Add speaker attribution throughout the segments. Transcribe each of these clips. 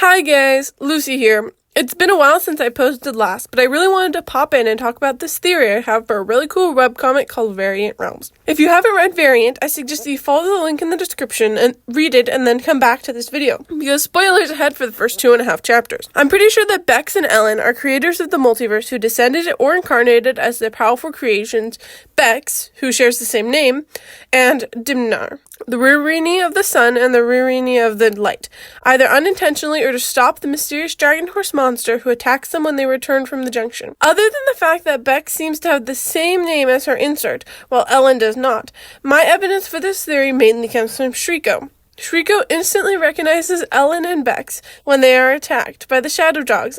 Speaker 1: Hi guys, Lucy here. It's been a while since I posted last, but I really wanted to pop in and talk about this theory I have for a really cool webcomic called Variant Realms. If you haven't read Variant, I suggest that you follow the link in the description and read it and then come back to this video, because spoilers ahead for the first 2.5 chapters. I'm pretty sure that Bex and Ellen are creators of the multiverse who descended or incarnated as the powerful creations Bex, who shares the same name, and Dimnar, the Rurini of the sun and the Rurini of the light, either unintentionally or to stop the mysterious dragon horse monster who attacks them when they return from the junction. Other than the fact that Bex seems to have the same name as her insert, while Ellen does not, my evidence for this theory mainly comes from Shriko. Shriko instantly recognizes Ellen and Bex when they are attacked by the shadow dogs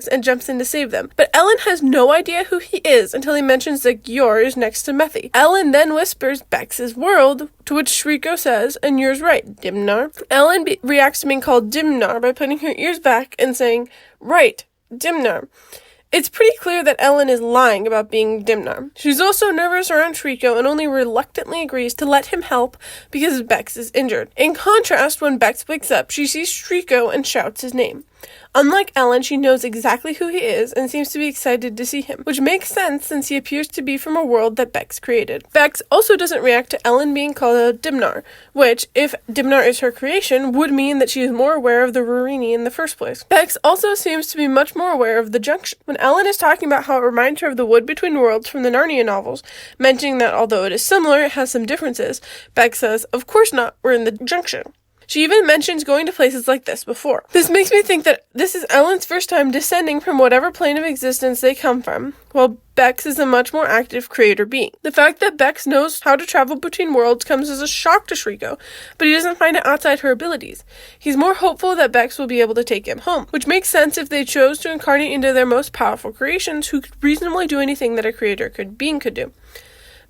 Speaker 1: and jumps in to save them. But Ellen has no idea who he is until he mentions that Gyor is next to Methy. Ellen then whispers Bex's world, to which Shriko says, "And yours right, Dimnar." Ellen reacts to being called Dimnar by putting her ears back and saying, "Right, Dimnar." It's pretty clear that Ellen is lying about being Dimnar. She's also nervous around Shriko and only reluctantly agrees to let him help because Bex is injured. In contrast, when Bex wakes up, she sees Shriko and shouts his name. Unlike Ellen, she knows exactly who he is and seems to be excited to see him, which makes sense since he appears to be from a world that Bex created. Bex also doesn't react to Ellen being called a Dimnar, which, if Dimnar is her creation, would mean that she is more aware of the Rurini in the first place. Bex also seems to be much more aware of the junction. When Ellen is talking about how it reminds her of the Wood Between Worlds from the Narnia novels, mentioning that although it is similar, it has some differences, Bex says, "Of course not, we're in the junction." She even mentions going to places like this before. This makes me think that this is Ellen's first time descending from whatever plane of existence they come from, while Bex is a much more active creator being. The fact that Bex knows how to travel between worlds comes as a shock to Shriko, but he doesn't find it outside her abilities. He's more hopeful that Bex will be able to take him home, which makes sense if they chose to incarnate into their most powerful creations who could reasonably do anything that a creator could do.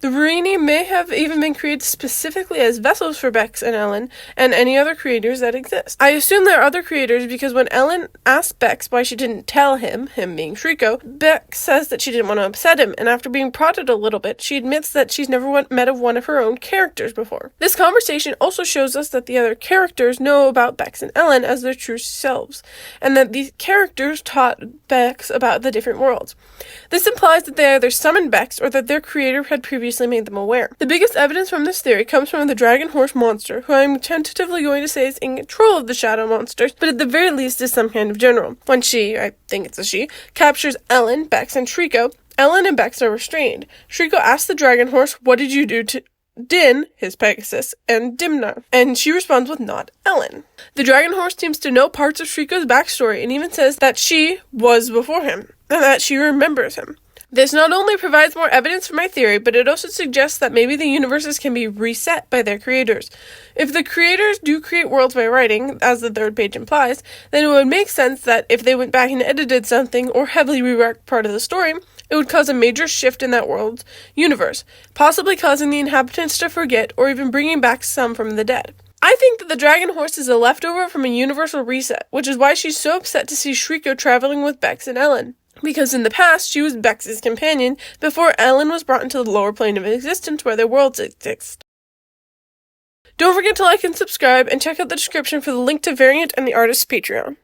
Speaker 1: The Rurini may have even been created specifically as vessels for Bex and Ellen and any other creators that exist. I assume there are other creators because when Ellen asked Bex why she didn't tell him being Shriko, Bex says that she didn't want to upset him, and after being prodded a little bit, she admits that she's never met one of her own characters before. This conversation also shows us that the other characters know about Bex and Ellen as their true selves, and that these characters taught Bex about the different worlds. This implies that they either summoned Bex or that their creator had previously made them aware. The biggest evidence from this theory comes from the dragon horse monster, who I'm tentatively going to say is in control of the shadow monsters, but at the very least is some kind of general. When she, I think it's a she, captures Ellen, Bex, and Shriko, Ellen and Bex are restrained. Shriko asks the dragon horse, "What did you do to Din," his Pegasus, and Dimnar, and she responds with "not Ellen." The dragon horse seems to know parts of Shriko's backstory and even says that she was before him, and that she remembers him. This not only provides more evidence for my theory, but it also suggests that maybe the universes can be reset by their creators. If the creators do create worlds by writing, as the third page implies, then it would make sense that if they went back and edited something or heavily rewrote part of the story, it would cause a major shift in that world's universe, possibly causing the inhabitants to forget or even bringing back some from the dead. I think that the dragon horse is a leftover from a universal reset, which is why she's so upset to see Shriko traveling with Bex and Ellen. Because in the past, she was Bex's companion before Ellen was brought into the lower plane of existence where their worlds exist. Don't forget to like and subscribe, and check out the description for the link to Variant and the artist's Patreon.